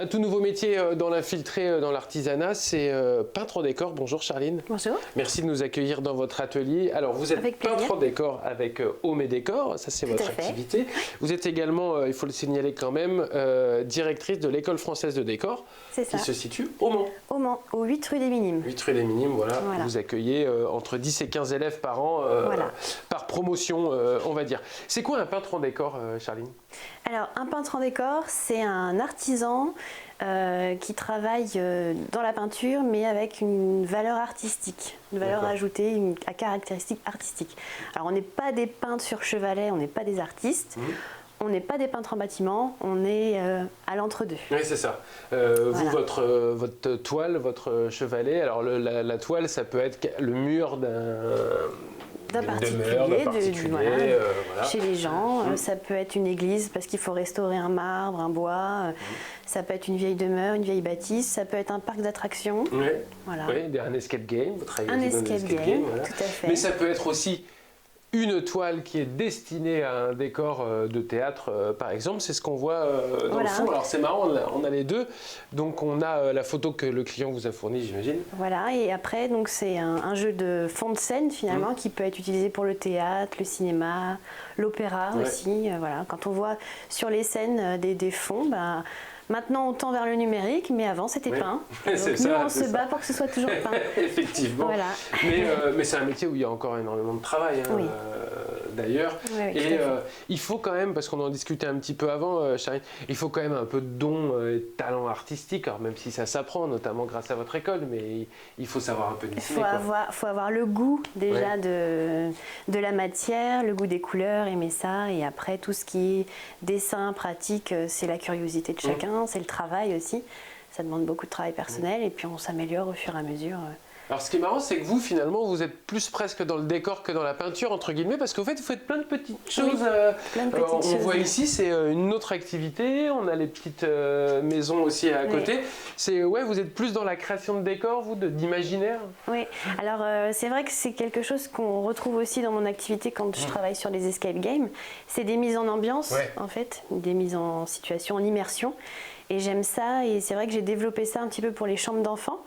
Un tout nouveau métier dans l'infiltré, dans l'artisanat, c'est peintre en décor. Bonjour Charline. Bonjour. Merci de nous accueillir dans votre atelier. Alors vous êtes peintre en décor avec Home et Décor, ça c'est votre activité. Vous êtes également, il faut le signaler quand même, directrice de l'école française de décor, qui se situe au Mans. Au Mans, au 8 rue des Minimes. 8 rue des Minimes, voilà. Vous accueillez entre 10 et 15 élèves par an, par promotion, on va dire. C'est quoi un peintre en décor, Charline? Alors, un peintre en décor, c'est un artisan qui travaille dans la peinture, mais avec une valeur artistique, une valeur ajoutée, une caractéristique artistique. Alors, on n'est pas des peintres sur chevalet, on n'est pas des artistes. On n'est pas des peintres en bâtiment, on est à l'entre-deux. Oui, c'est ça. Vous, votre toile, votre chevalet, alors la toile, ça peut être le mur d'un particulier, chez les gens. Ça peut être une église parce qu'il faut restaurer un marbre, un bois. Ça peut être une vieille demeure, une vieille bâtisse. Ça peut être un parc d'attractions. Oui, un escape game. Vous travaillez un escape game, voilà. Tout à fait. Mais ça peut être aussi une toile qui est destinée à un décor de théâtre, par exemple, c'est ce qu'on voit dans le fond. Alors c'est marrant, on a les deux. Donc on a la photo que le client vous a fournie, j'imagine. Voilà, et après, donc c'est un jeu de fond de scène finalement qui peut être utilisé pour le théâtre, le cinéma, l'opéra aussi. Voilà, quand on voit sur les scènes des fonds, maintenant, on tend vers le numérique, mais avant, c'était peint. Donc, nous, on se bat pour que ce soit toujours peint. Effectivement. Voilà. Mais c'est un métier où il y a encore énormément de travail, d'ailleurs. Et il faut quand même, parce qu'on en discutait un petit peu avant, Charline, il faut quand même un peu de don et de talent artistique, alors même si ça s'apprend, notamment grâce à votre école, mais il faut savoir un peu dessiner. Il faut avoir le goût déjà de la matière, le goût des couleurs, aimer ça. Et après, tout ce qui est dessin, pratique, c'est la curiosité de chacun. C'est le travail aussi, ça demande beaucoup de travail personnel et puis on s'améliore au fur et à mesure. Alors ce qui est marrant, c'est que vous finalement vous êtes plus presque dans le décor que dans la peinture entre guillemets, parce qu'en fait vous faites plein de petites choses. On voit ici, c'est une autre activité, on a les petites maisons aussi à côté. C'est vous êtes plus dans la création de décors, vous, d'imaginaire. Oui, alors c'est vrai que c'est quelque chose qu'on retrouve aussi dans mon activité quand je travaille sur les escape games. C'est des mises en ambiance en fait, des mises en situation, en immersion. Et j'aime ça, et c'est vrai que j'ai développé ça un petit peu pour les chambres d'enfants.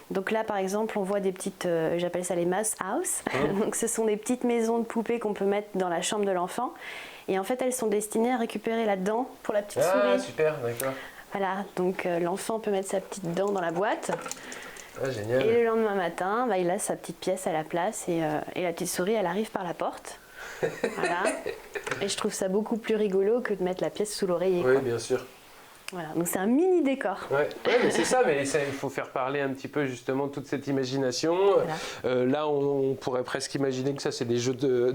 Donc là, par exemple, on voit des petites, j'appelle ça les mouse house. Donc ce sont des petites maisons de poupées qu'on peut mettre dans la chambre de l'enfant. Et en fait, elles sont destinées à récupérer la dent pour la petite souris. Ah, super, d'accord. Voilà, donc l'enfant peut mettre sa petite dent dans la boîte. Ah, génial. Et le lendemain matin, il a sa petite pièce à la place et la petite souris, elle arrive par la porte. Voilà. Et je trouve ça beaucoup plus rigolo que de mettre la pièce sous l'oreiller. Oui, bien sûr. Voilà, donc c'est un mini décor. Mais c'est ça, mais il faut faire parler un petit peu justement toute cette imagination. Voilà. Là, on pourrait presque imaginer que ça, c'est des jeux de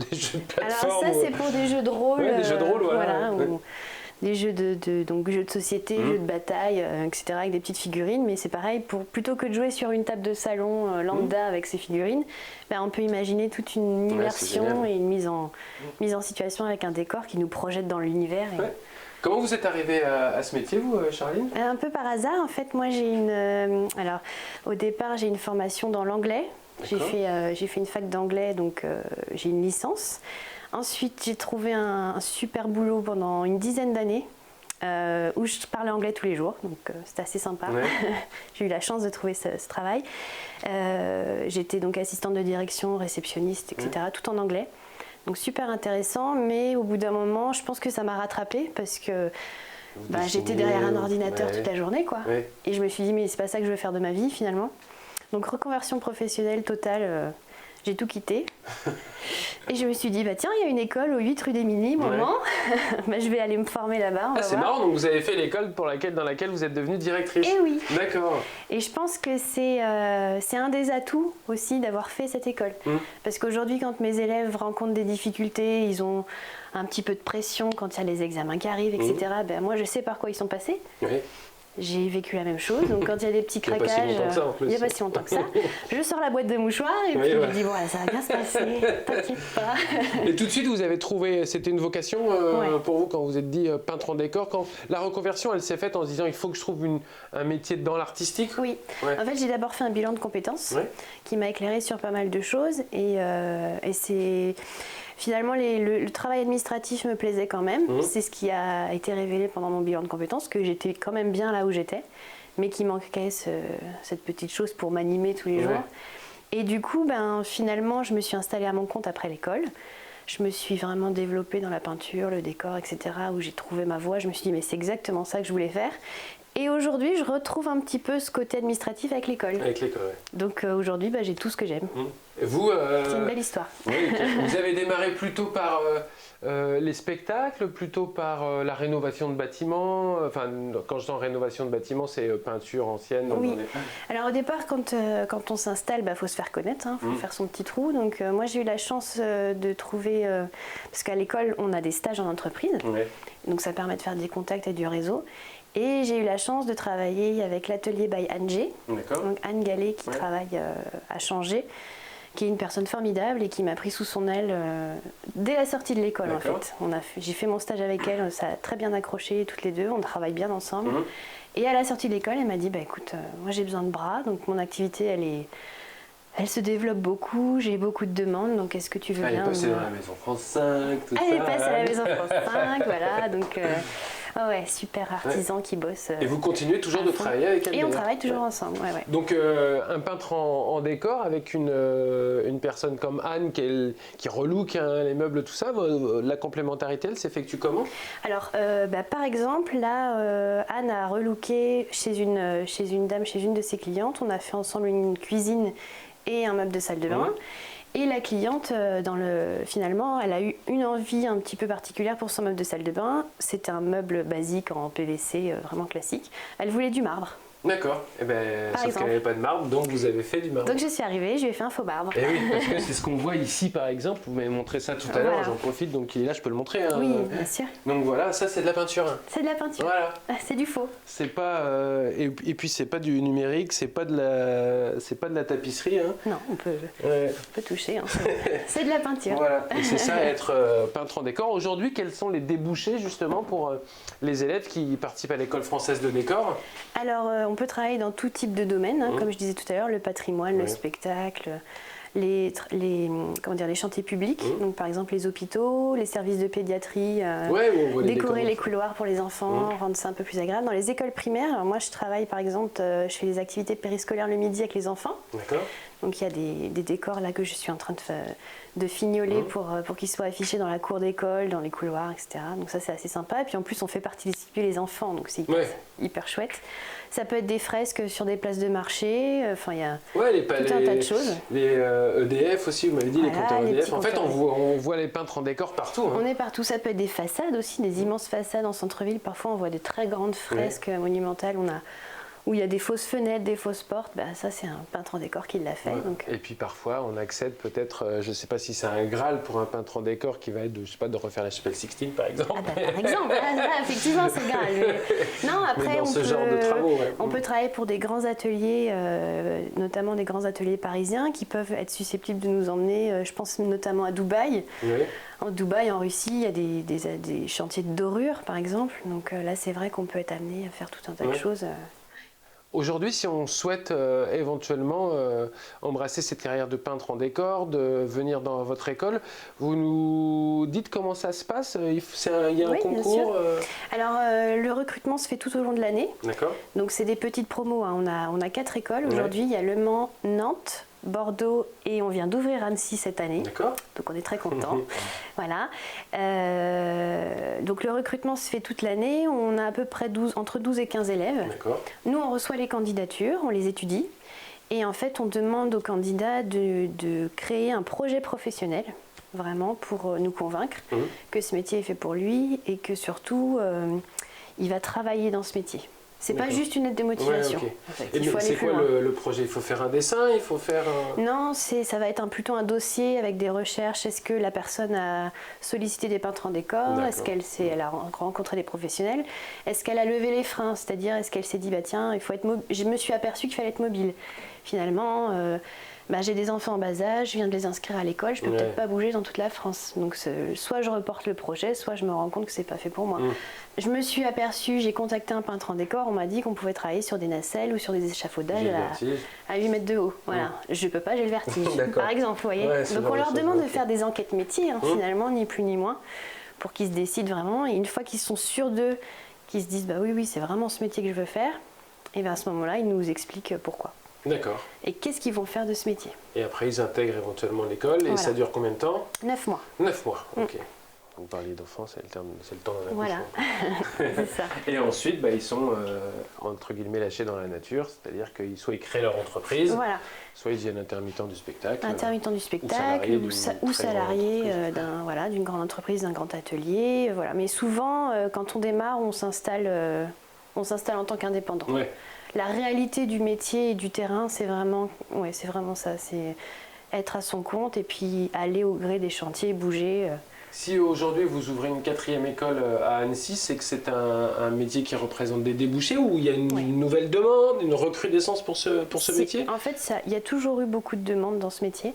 plateforme. Alors ça, c'est pour des jeux de rôle. Des jeux de rôle, ou des jeux donc jeux de société, jeux de bataille, etc. avec des petites figurines. Mais c'est pareil, plutôt que de jouer sur une table de salon lambda avec ces figurines, on peut imaginer toute une immersion et une mise en situation avec un décor qui nous projette dans l'univers. Comment vous êtes arrivée à ce métier, vous, Charline? Un peu par hasard, en fait. Moi, alors, au départ, j'ai une formation dans l'anglais. J'ai fait une fac d'anglais, donc j'ai une licence. Ensuite, j'ai trouvé un super boulot pendant une dizaine d'années où je parlais anglais tous les jours, donc c'était assez sympa. J'ai eu la chance de trouver ce travail. J'étais donc assistante de direction, réceptionniste, etc., tout en anglais. Donc super intéressant, mais au bout d'un moment, je pense que ça m'a rattrapée parce que j'étais derrière un ordinateur toute la journée, quoi. Et je me suis dit, mais c'est pas ça que je veux faire de ma vie finalement. Donc reconversion professionnelle totale, j'ai tout quitté. Et je me suis dit, tiens, il y a une école au 8 rue des Minimes, au Mans. Je vais aller me former là-bas. C'est marrant, donc vous avez fait l'école dans laquelle vous êtes devenue directrice. Eh oui. D'accord. Et je pense que c'est un des atouts aussi d'avoir fait cette école. Parce qu'aujourd'hui, quand mes élèves rencontrent des difficultés, ils ont un petit peu de pression quand il y a les examens qui arrivent, etc. Moi, je sais par quoi ils sont passés. J'ai vécu la même chose, donc quand il y a des petits craquages, il n'y a pas si longtemps que ça, je sors la boîte de mouchoirs et puis je me dis, voilà, ça va bien se passer, t'inquiète pas. Et tout de suite, vous avez trouvé, c'était une vocation pour vous quand vous êtes dit peintre en décor, quand la reconversion, elle s'est faite en se disant, il faut que je trouve un métier dans l'artistique? Oui, en fait, j'ai d'abord fait un bilan de compétences qui m'a éclairé sur pas mal de choses et c'est... Finalement, le travail administratif me plaisait quand même. C'est ce qui a été révélé pendant mon bilan de compétences, que j'étais quand même bien là où j'étais, mais qu'il manquait cette petite chose pour m'animer tous les jours. Et du coup, finalement, je me suis installée à mon compte après l'école. Je me suis vraiment développée dans la peinture, le décor, etc., où j'ai trouvé ma voie. Je me suis dit, mais c'est exactement ça que je voulais faire. Et aujourd'hui, je retrouve un petit peu ce côté administratif avec l'école. Avec l'école, oui. Donc aujourd'hui, j'ai tout ce que j'aime. Et vous, c'est une belle histoire. Oui, vous avez démarré plutôt par les spectacles, plutôt par la rénovation de bâtiments. Enfin, quand je dis rénovation de bâtiments, c'est peinture ancienne. Oui. Alors au départ, quand on s'installe, faut se faire connaître, faut faire son petit trou. Donc moi, j'ai eu la chance de trouver, parce qu'à l'école, on a des stages en entreprise. Donc ça permet de faire des contacts et du réseau. Et j'ai eu la chance de travailler avec l'atelier by Anne G. Donc Anne Gallet qui travaille à Changé, qui est une personne formidable et qui m'a pris sous son aile dès la sortie de l'école en fait. J'ai fait mon stage avec elle, ça a très bien accroché toutes les deux, on travaille bien ensemble. Et à la sortie de l'école, elle m'a dit écoute, moi j'ai besoin de bras, donc mon activité elle se développe beaucoup, j'ai beaucoup de demandes, donc est-ce que tu veux bien... Elle est passée dans la Maison France 5, tout ça. Elle est passée à la Maison France 5, voilà, donc... ouais, super artisan qui bosse. Et vous continuez toujours de travailler avec elle? Et on travaille toujours ensemble, Donc un peintre en décor avec une personne comme Anne qui relook les meubles, tout ça, la complémentarité, elle s'effectue comment? Alors, par exemple, là, Anne a relooké chez une dame, chez une de ses clientes. On a fait ensemble une cuisine et un meuble de salle de bain. Et la cliente, finalement, elle a eu une envie un petit peu particulière pour son meuble de salle de bain. C'était un meuble basique en PVC, vraiment classique. Elle voulait du marbre. D'accord. Sauf qu'elle n'avait pas de marbre, donc vous avez fait du marbre. Donc je suis arrivée, je lui ai fait un faux marbre. Et oui, parce que c'est ce qu'on voit ici, par exemple. Vous m'avez montré ça tout à l'heure, j'en profite, donc il est là, je peux le montrer. Oui, bien sûr. Donc voilà, ça c'est de la peinture. C'est de la peinture. Voilà. C'est du faux. C'est pas et puis c'est pas du numérique, c'est pas de la tapisserie. Non, on peut toucher. C'est de la peinture. Voilà. Et c'est ça être peintre en décor. Aujourd'hui, quels sont les débouchés justement pour les élèves qui participent à l'école française de décor? Alors, on peut travailler dans tout type de domaine, comme je disais tout à l'heure, le patrimoine, le spectacle, les chantiers publics, donc par exemple les hôpitaux, les services de pédiatrie, décorer les couloirs pour les enfants, rendre ça un peu plus agréable. Dans les écoles primaires, alors moi je travaille par exemple, je fais des activités périscolaires le midi avec les enfants. D'accord. Donc il y a des décors là que je suis en train de fignoler pour qu'ils soient affichés dans la cour d'école, dans les couloirs, etc. Donc ça c'est assez sympa. Et puis en plus on fait participer les enfants, donc c'est hyper chouette. Ça peut être des fresques sur des places de marché, enfin il y a tout un tas de choses. Les EDF aussi, vous m'avez dit, les compteurs EDF. En fait on voit les peintres en décor partout. On est partout, ça peut être des façades aussi, des immenses façades en centre-ville. Parfois on voit de très grandes fresques monumentales. Où il y a des fausses fenêtres, des fausses portes, ça c'est un peintre en décor qui l'a fait. Donc... Et puis parfois on accède peut-être, je ne sais pas si c'est un Graal pour un peintre en décor qui va être de refaire la chapelle Sixtine par exemple. Par exemple, effectivement c'est le Graal. Non, après genre de travaux, on peut travailler pour des grands ateliers, notamment des grands ateliers parisiens qui peuvent être susceptibles de nous emmener, je pense notamment à Dubaï. En Dubaï, en Russie, il y a des chantiers de dorure par exemple. Donc là c'est vrai qu'on peut être amené à faire tout un tas de choses. Aujourd'hui, si on souhaite éventuellement embrasser cette carrière de peintre en décor, de venir dans votre école, vous nous dites comment ça se passe? Il y a un concours Alors, le recrutement se fait tout au long de l'année. D'accord. Donc, c'est des petites promos. On a 4 écoles. Aujourd'hui, il y a Le Mans, Nantes, Bordeaux et on vient d'ouvrir Annecy cette année. D'accord. Donc on est très contents. Voilà. Donc le recrutement se fait toute l'année. On a à peu près entre 12 et 15 élèves. D'accord. Nous, on reçoit les candidatures, on les étudie. Et en fait, on demande aux candidats de créer un projet professionnel, vraiment pour nous convaincre que ce métier est fait pour lui et que surtout, il va travailler dans ce métier. C'est pas juste une lettre de motivation. En fait. Et c'est quoi le projet? Il faut faire un dessin? Il faut faire Non, ça va être plutôt un dossier avec des recherches. Est-ce que la personne a sollicité des peintres en décor? Est-ce qu'elle a rencontré des professionnels? Est-ce qu'elle a levé les freins? C'est-à-dire, est-ce qu'elle s'est dit, tiens, il faut être je me suis aperçue qu'il fallait être mobile. Finalement, j'ai des enfants en bas âge, je viens de les inscrire à l'école, je peux peut-être pas bouger dans toute la France. Donc soit je reporte le projet, soit je me rends compte que c'est pas fait pour moi. Je me suis aperçue, j'ai contacté un peintre en décor, on m'a dit qu'on pouvait travailler sur des nacelles ou sur des échafaudages à 8 mètres de haut. Voilà. Je peux pas, j'ai le vertige, par exemple, vous voyez. Donc on leur demande de faire des enquêtes métiers, finalement, ni plus ni moins, pour qu'ils se décident vraiment. Et une fois qu'ils sont sûrs d'eux, qu'ils se disent oui, c'est vraiment ce métier que je veux faire, et bien à ce moment-là, ils nous expliquent pourquoi. D'accord. Et qu'est-ce qu'ils vont faire de ce métier. Et après, ils intègrent éventuellement l'école. Et ça dure combien de temps? 9 mois. 9 mois, ok. Vous parliez d'enfants, c'est le temps d'un accouchement. Voilà, c'est ça. Et ensuite, ils sont, entre guillemets, lâchés dans la nature. C'est-à-dire qu'ils soit ils créent leur entreprise, soit ils deviennent intermittents du spectacle. Intermittents du spectacle ou salariés d'une grande entreprise, d'un grand atelier. Voilà. Mais souvent, quand on démarre, on s'installe en tant qu'indépendant. Ouais. La réalité du métier et du terrain, c'est vraiment ça. C'est être à son compte et puis aller au gré des chantiers, bouger. Si aujourd'hui vous ouvrez une 4e école à Annecy, c'est que c'est un métier qui représente des débouchés ou il y a une nouvelle demande, une recrudescence pour ce métier? En fait, il y a toujours eu beaucoup de demandes dans ce métier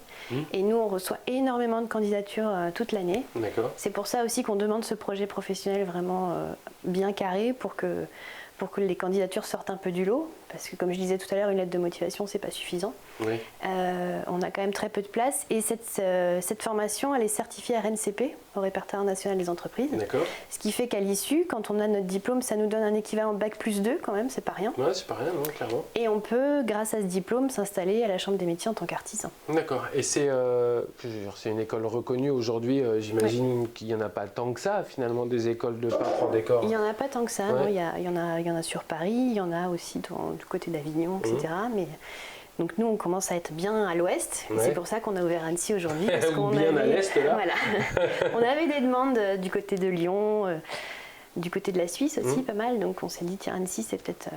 et nous on reçoit énormément de candidatures toute l'année. D'accord. C'est pour ça aussi qu'on demande ce projet professionnel vraiment bien carré pour que les candidatures sortent un peu du lot, parce que comme je disais tout à l'heure, une lettre de motivation, c'est pas suffisant. Oui. On a quand même très peu de place et cette formation, elle est certifiée RNCP, au répertoire national des entreprises. D'accord. Ce qui fait qu'à l'issue, quand on a notre diplôme, ça nous donne un équivalent Bac+2 quand même, c'est pas rien. Ouais, c'est pas rien, non, clairement. Et on peut, grâce à ce diplôme, s'installer à la Chambre des métiers en tant qu'artisan. D'accord. Et c'est une école reconnue aujourd'hui, j'imagine qu'il n'y en a pas tant que ça, finalement, des écoles de peintres en décor. Il n'y en a pas tant que ça, non, il y en a sur Paris, il y en a aussi du côté d'Avignon, etc. Mais donc nous, on commence à être bien à l'ouest. Ouais. C'est pour ça qu'on a ouvert Annecy aujourd'hui. Parce qu'on bien à l'est, là. Voilà. On avait des demandes du côté de Lyon, du côté de la Suisse aussi, pas mal. Donc on s'est dit, tiens, Annecy, c'est peut-être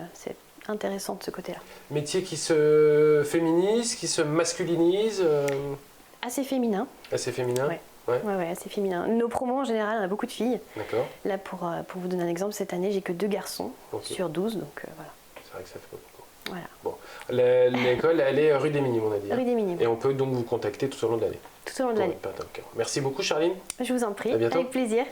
intéressant de ce côté-là. Métier qui se féminise, qui se masculinise Assez féminin. Assez féminin. Ouais. Ouais, assez féminin. Nos promos, en général, on a beaucoup de filles. D'accord. Là, pour vous donner un exemple, cette année, j'ai que 2 garçons sur 12, donc voilà. C'est vrai que ça fait beaucoup. Voilà. Bon. L'école, elle est rue des Minimes, on a dit. Rue des Minimes. Et on peut donc vous contacter tout au long de l'année. Tout au long de l'année. Merci beaucoup, Charline. Je vous en prie, à bientôt. Avec plaisir.